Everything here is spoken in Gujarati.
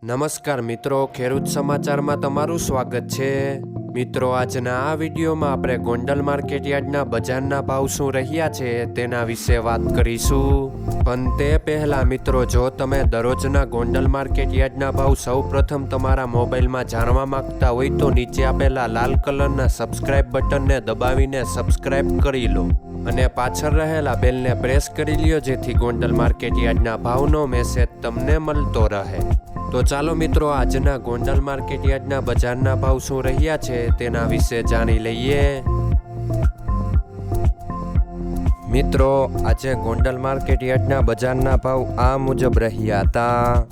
નમસ્કાર મિત્રો, ખેડૂત સમાચારમાં તમારું સ્વાગત છે। મિત્રો, આજના આ વિડીયોમાં આપણે ગોંડલ માર્કેટ યાર્ડના બજારના ભાવ શું રહ્યા છે તેના વિશે વાત કરીશું। પણ તે પહેલાં મિત્રો, જો તમે દરરોજના ગોંડલ માર્કેટ યાર્ડના ભાવ સૌ પ્રથમ તમારા મોબાઈલમાં જાણવા માંગતા હોય તો નીચે આપેલા લાલ કલરના સબસ્ક્રાઇબ બટનને દબાવીને સબસ્ક્રાઇબ કરી લો અને પાછળ રહેલા બેલને પ્રેસ કરી લ્યો, જેથી ગોંડલ માર્કેટ યાર્ડના ભાવનો મેસેજ તમને મળતો રહે। તો ચાલો મિત્રો, આજના ગોંડલ માર્કેટ યાર્ડના બજારના ભાવ શું રહ્યા છે તેના વિશે જાણી લઈએ। મિત્રો, આજે ગોંડલ માર્કેટ યાર્ડના બજારના ભાવ આ મુજબ રહ્યા હતા।